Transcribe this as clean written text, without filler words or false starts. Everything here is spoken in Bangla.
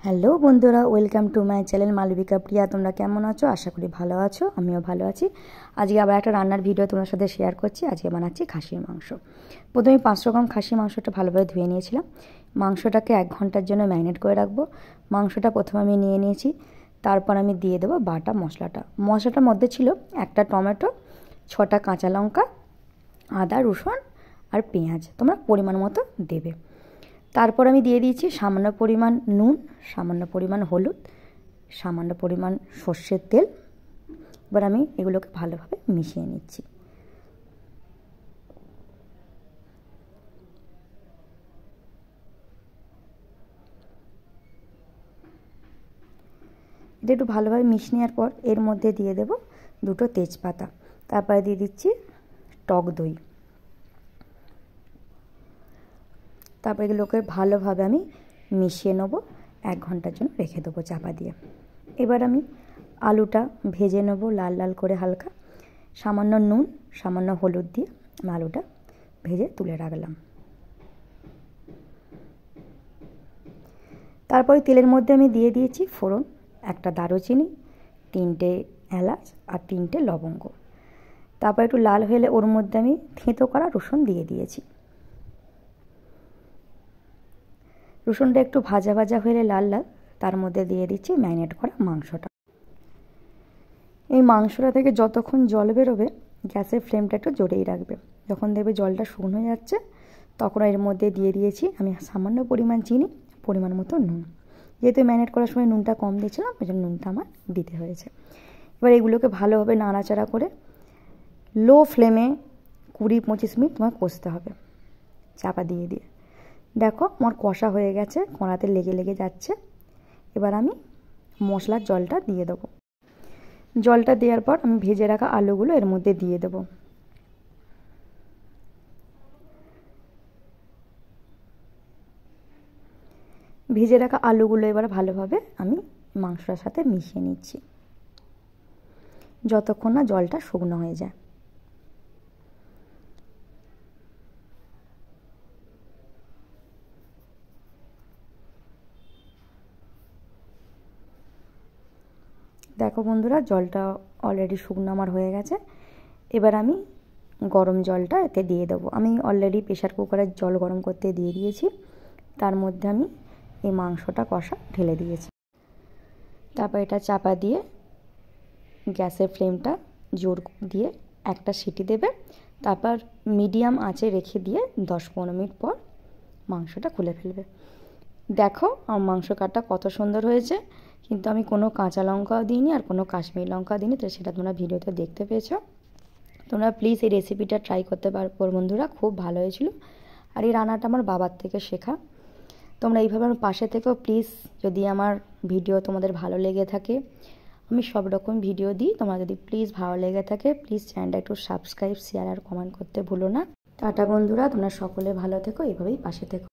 হ্যালো বন্ধুরা, welcome to my channel Malabika Priya. তোমরা কেমন আছো? আশা করি ভালো আছো, আমিও ভালো আছি। আজকে আবার একটা রান্নার ভিডিও তোমার সাথে শেয়ার করছি। আজকে বানাচ্ছি খাসির মাংস। প্রথমে 500 গ্রাম খাসির মাংসটা ভালোভাবে ধুয়ে নিয়েছিলাম। মাংসটাকে 1 ঘন্টার জন্য ম্যারিনেট করে রাখবো। মাংসটা প্রথমে আমি নিয়ে নিয়েছি, তারপর আমি দিয়ে দেবো বাটা মশলাটা। মশলাটার মধ্যে ছিল একটা টমেটো, 6টা কাঁচা লঙ্কা, আদা, রসুন আর পেঁয়াজ। তোমরা পরিমাণ মতো দেবে। তারপর আমি দিয়ে দিয়েছি সামান্য পরিমাণ নুন, সামান্য পরিমাণ হলুদ, সামান্য পরিমাণ সর্ষের তেল। এবার আমি এগুলোকে ভালোভাবে মিশিয়ে নিচ্ছি। এটা একটু ভালোভাবে মিশিয়ে নেওয়ার পর এর মধ্যে দিয়ে দেব 2টো তেজপাতা। তারপরে দিয়ে দিচ্ছি টক দই। তারপরে এগুলোকে ভালোভাবে আমি মিশিয়ে নেব। 1 ঘন্টার জন্য রেখে দেবো চাপা দিয়ে। এবার আমি আলুটা ভেজে নেব লাল লাল করে হালকা। সামান্য নুন, সামান্য হলুদ দিয়ে আলুটা ভেজে তুলে রাখলাম। তারপরে তেলের মধ্যে আমি দিয়ে দিয়েছি ফোড়ন, একটা দারুচিনি, 3টে এলাচ আর 3টে লবঙ্গ। তারপর একটু লাল হলে ওর মধ্যে আমি থেঁতো করা রসুন দিয়ে দিয়েছি। রসুনটা একটু ভাজা ভাজা হলে লাল লাল, তার মধ্যে দিয়ে দিচ্ছি ম্যারিনেট করা মাংসটা। এই মাংসটা থেকে যতক্ষণ জল বেরোবে গ্যাসের ফ্লেমটা একটু জোরেই রাখবে। যখন দেখবে জলটা শুকনো হয়ে যাচ্ছে তখন এর মধ্যে দিয়ে দিয়েছি আমি সামান্য পরিমাণ চিনি, পরিমাণ মতো নুন। যেহেতু ম্যারিনেট করার সময় নুনটা কম দিয়েছিলাম, ওই জন্য নুনটা আমার দিতে হয়েছে। এবার এগুলোকে ভালোভাবে নাড়াচাড়া করে লো ফ্লেমে 20-25 মিনিট তোমার কষতে হবে চাপা দিয়ে দিয়ে। দেখো আমার কষা হয়ে গেছে, কড়াতে লেগে লেগে যাচ্ছে। এবার আমি মশলার জলটা দিয়ে দেবো। জলটা দেওয়ার পর আমি ভেজে রাখা আলুগুলো এর মধ্যে দিয়ে দেবো। ভেজে রাখা আলুগুলো এবার ভালোভাবে আমি মাংসটার সাথে মিশিয়ে নিচ্ছি যতক্ষণ না জলটা শুকনো হয়ে যায়। দেখো বন্ধুরা, জলটা অলরেডি শুকনো আমার হয়ে গেছে। এবার আমি গরম জলটা এতে দিয়ে দেবো। আমি অলরেডি প্রেশার কুকারের জল গরম করতে দিয়ে দিয়েছি। তার মধ্যে আমি এই মাংসটা কষা ঢেলে দিয়েছি। তারপর এটা চাপা দিয়ে গ্যাসের ফ্লেমটা জোর দিয়ে একটা সিটি দেবে। তারপর মিডিয়াম আঁচে রেখে দিয়ে 10-15 মিনিট পর মাংসটা খুলে ফেলবে। দেখো আমার মাংস কাটটা কত সুন্দর হয়েছে, কিন্তু আমি কোনো কাঁচা লঙ্কাও দিইনি আর কোনো কাশ্মীরি লঙ্কা দিইনি, তো সেটা তোমরা ভিডিওতে দেখতে পেয়েছো। তোমরা প্লিজ এই রেসিপিটা ট্রাই করতে পারো বন্ধুরা, খুব ভালো হয়েছিল। আর এই রান্নাটা আমার বাবার থেকে শেখা। তোমরা এইভাবে আমার পাশে থেকেও প্লিজ। যদি আমার ভিডিও তোমাদের ভালো লেগে থাকে, আমি সব রকম ভিডিও দিই, তোমরা যদি প্লিজ ভালো লেগে থাকে প্লিজ চ্যানেলটা একটু সাবস্ক্রাইব, শেয়ার আর কমেন্ট করতে ভুলো না। টাটা বন্ধুরা, তোমরা সকলে ভালো থেকো, এইভাবেই পাশে থেকো।